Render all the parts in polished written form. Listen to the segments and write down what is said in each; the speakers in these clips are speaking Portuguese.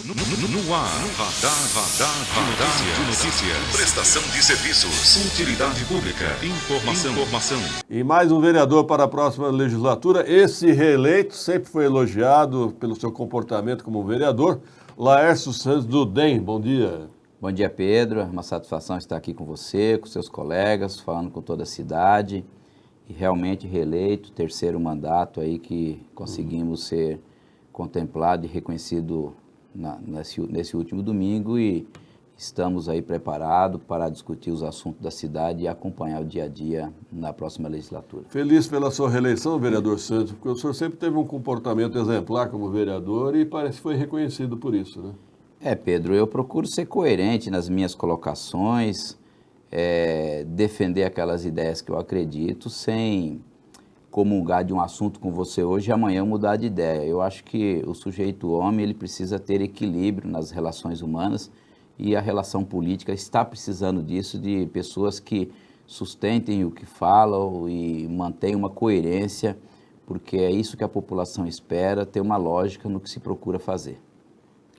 No ar, radar de notícias. Prestação de serviços. Utilidade pública. Informação. E mais um vereador para a próxima legislatura. Esse reeleito sempre foi elogiado pelo seu comportamento como vereador. Laércio Santos do DEM. Bom dia. Bom dia, Pedro. É uma satisfação estar aqui com você, com seus colegas, falando com toda a cidade. E realmente reeleito, terceiro mandato aí que conseguimos ser contemplado e reconhecido nesse último domingo, e estamos aí preparados para discutir os assuntos da cidade e acompanhar o dia a dia na próxima legislatura. Feliz pela sua reeleição, vereador Santos, porque o senhor sempre teve um comportamento exemplar como vereador e parece que foi reconhecido por isso, né? Pedro, eu procuro ser coerente nas minhas colocações, defender aquelas ideias que eu acredito, sem comungar de um assunto com você hoje e amanhã mudar de ideia. Eu acho que o sujeito homem, ele precisa ter equilíbrio nas relações humanas, e a relação política está precisando disso, de pessoas que sustentem o que falam e mantenham uma coerência, porque é isso que a população espera, ter uma lógica no que se procura fazer.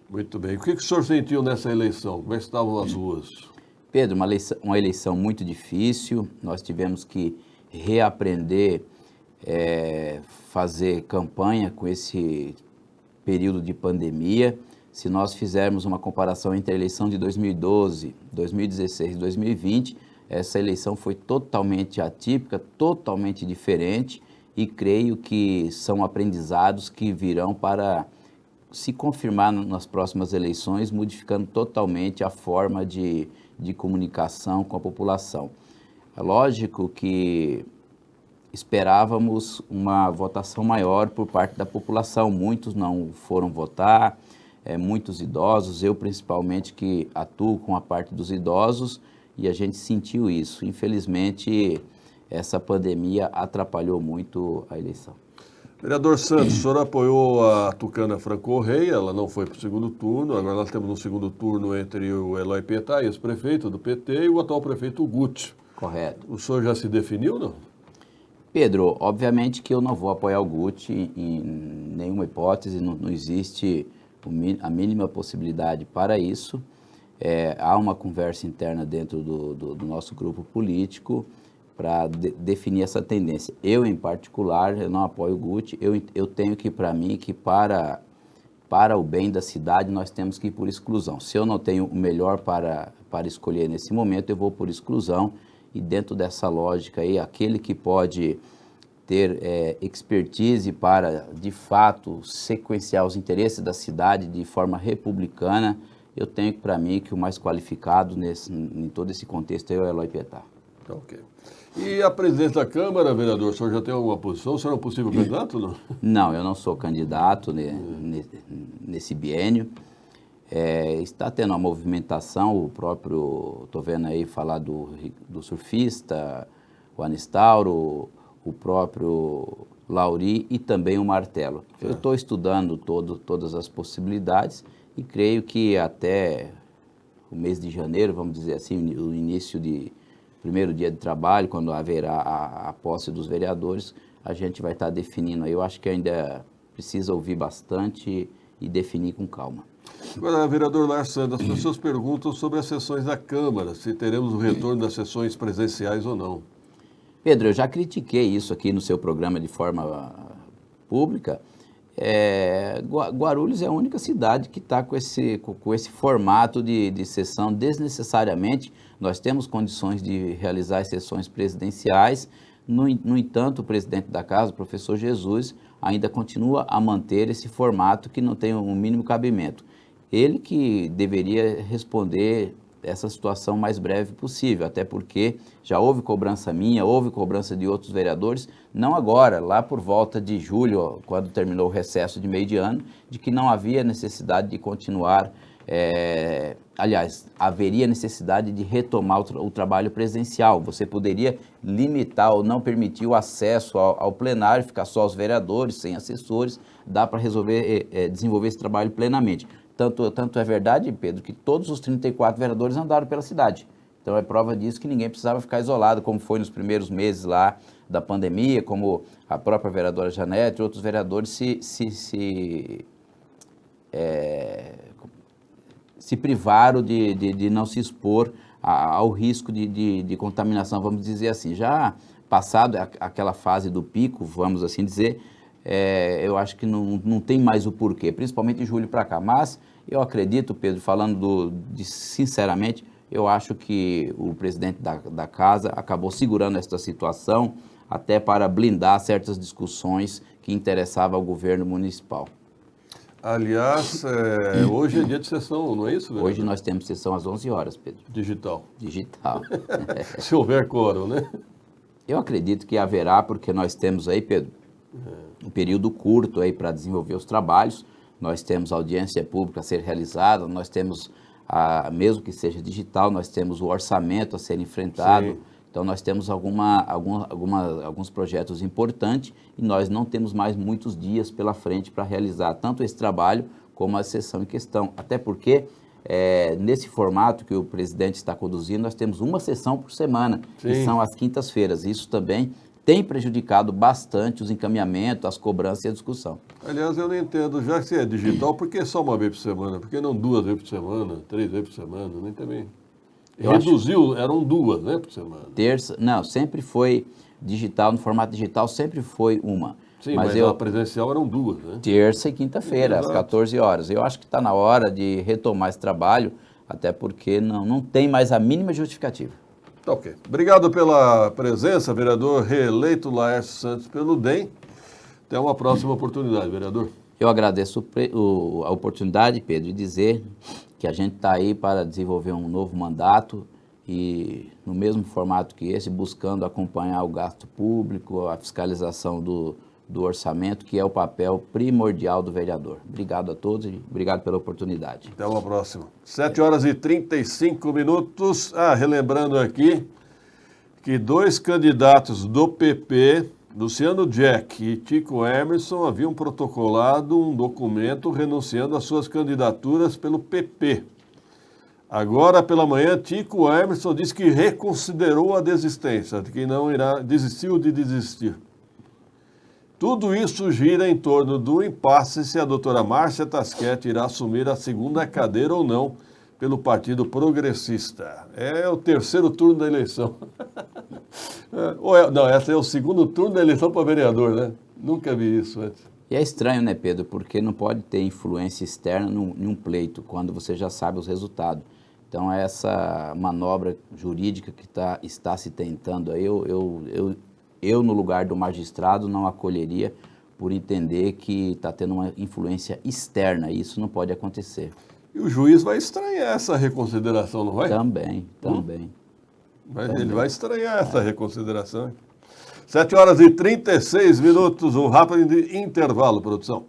Muito bem. O que o senhor sentiu nessa eleição? Como é que estavam as ruas? Pedro, uma eleição muito difícil. Nós tivemos que reaprender fazer campanha com esse período de pandemia. Se nós fizermos uma comparação entre a eleição de 2012, 2016 e 2020, essa eleição foi totalmente atípica, totalmente diferente, e creio que são aprendizados que virão para se confirmar nas próximas eleições, modificando totalmente a forma de comunicação com a população. É lógico que esperávamos uma votação maior por parte da população. Muitos não foram votar, muitos idosos, eu principalmente que atuo com a parte dos idosos, e a gente sentiu isso. Infelizmente, essa pandemia atrapalhou muito a eleição. Vereador Santos, o senhor apoiou a Tucana Franco Rey, ela não foi para o segundo turno, agora nós temos um segundo turno entre o Eloy Pietá, ex-prefeito do PT, e o atual prefeito Guti. Correto. O senhor já se definiu, não? Pedro, obviamente que eu não vou apoiar o Guti em nenhuma hipótese, não existe a mínima possibilidade para isso. Há uma conversa interna dentro do nosso grupo político para definir essa tendência. Eu, em particular, eu não apoio o Guti. Eu tenho que, para mim, que para o bem da cidade, nós temos que ir por exclusão. Se eu não tenho o melhor para escolher nesse momento, eu vou por exclusão. E dentro dessa lógica aí, aquele que pode ter expertise para, de fato, sequenciar os interesses da cidade de forma republicana, eu tenho para mim que o mais qualificado em todo esse contexto é o Eloy Pietá. Tá, ok. E a presidência da Câmara, vereador, o senhor já tem alguma posição? O senhor é um possível candidato, não? Não, eu não sou candidato nesse biênio. Está tendo uma movimentação, o próprio, estou vendo aí falar do surfista, o Anistauro, o próprio Lauri e também o Martelo. Eu estou estudando todas as possibilidades e creio que até o mês de janeiro, vamos dizer assim, o início primeiro dia de trabalho, quando haverá a posse dos vereadores, a gente vai estar definindo aí. Eu acho que ainda precisa ouvir bastante e definir com calma. Agora, vereador Laércio Santos, as pessoas perguntam sobre as sessões da Câmara, se teremos o retorno das sessões presenciais ou não. Pedro, eu já critiquei isso aqui no seu programa de forma pública. Guarulhos é a única cidade que está com esse formato de sessão desnecessariamente. Nós temos condições de realizar as sessões presidenciais. No entanto, o presidente da casa, o professor Jesus, ainda continua a manter esse formato que não tem o mínimo cabimento. Ele que deveria responder essa situação o mais breve possível, até porque já houve cobrança minha, houve cobrança de outros vereadores, não agora, lá por volta de julho, quando terminou o recesso de meio de ano, de que não havia necessidade de continuar, aliás, haveria necessidade de retomar o trabalho presencial. Você poderia limitar ou não permitir o acesso ao plenário, ficar só os vereadores, sem assessores, dá para desenvolver esse trabalho plenamente. Tanto é verdade, Pedro, que todos os 34 vereadores andaram pela cidade. Então é prova disso que ninguém precisava ficar isolado, como foi nos primeiros meses lá da pandemia, como a própria vereadora Janete e outros vereadores se privaram de não se expor ao risco de contaminação, vamos dizer assim. Já passado aquela fase do pico, vamos assim dizer, eu acho que não tem mais o porquê, principalmente de julho para cá. Mas eu acredito, Pedro, falando sinceramente, eu acho que o presidente da casa acabou segurando esta situação até para blindar certas discussões que interessavam ao governo municipal. Aliás, hoje é dia de sessão, não é isso, vereador? Hoje nós temos sessão às 11 horas, Pedro. Digital. Digital. Se houver quórum, né? Eu acredito que haverá, porque nós temos aí, Pedro, um período curto aí para desenvolver os trabalhos. Nós temos audiência pública a ser realizada, nós temos, mesmo que seja digital, nós temos o orçamento a ser enfrentado. Sim. Então, nós temos alguns projetos importantes e nós não temos mais muitos dias pela frente para realizar tanto esse trabalho como a sessão em questão. Até porque, nesse formato que o presidente está conduzindo, nós temos uma sessão por semana, Sim. que são as quintas-feiras. Isso também tem prejudicado bastante os encaminhamentos, as cobranças e a discussão. Aliás, eu não entendo, já que se é digital, por que só uma vez por semana? Por que não 2 vezes por semana, 3 vezes por semana? Nem também. Reduziu, eram 2, né, por semana. Não, sempre foi digital, no formato digital sempre foi uma. Sim, mas a presencial eram 2, né? Terça e quinta-feira, às 14 horas. Eu acho que está na hora de retomar esse trabalho, até porque não tem mais a mínima justificativa. Tá ok. Obrigado pela presença, vereador reeleito Laércio Santos pelo DEM. Até uma próxima oportunidade, vereador. Eu agradeço a oportunidade, Pedro, de dizer que a gente está aí para desenvolver um novo mandato e no mesmo formato que esse, buscando acompanhar o gasto público, a fiscalização do orçamento, que é o papel primordial do vereador. Obrigado a todos e obrigado pela oportunidade. Até uma próxima. 7h35. Relembrando aqui que 2 candidatos do PP, Luciano Jack e Tico Emerson, haviam protocolado um documento renunciando às suas candidaturas pelo PP. Agora, pela manhã, Tico Emerson disse que reconsiderou a desistência, que desistiu de desistir. Tudo isso gira em torno do impasse se a doutora Márcia Tasquete irá assumir a 2ª cadeira ou não pelo Partido Progressista. É o 3º turno da eleição. Esse é o 2º turno da eleição para vereador, né? Nunca vi isso antes. E é estranho, né, Pedro? Porque não pode ter influência externa em um pleito, quando você já sabe os resultados. Então, essa manobra jurídica que está se tentando aí, eu, no lugar do magistrado, não acolheria por entender que está tendo uma influência externa. E isso não pode acontecer. E o juiz vai estranhar essa reconsideração, não vai? Também. Ele vai estranhar essa reconsideração. 7h36, um rápido intervalo, produção.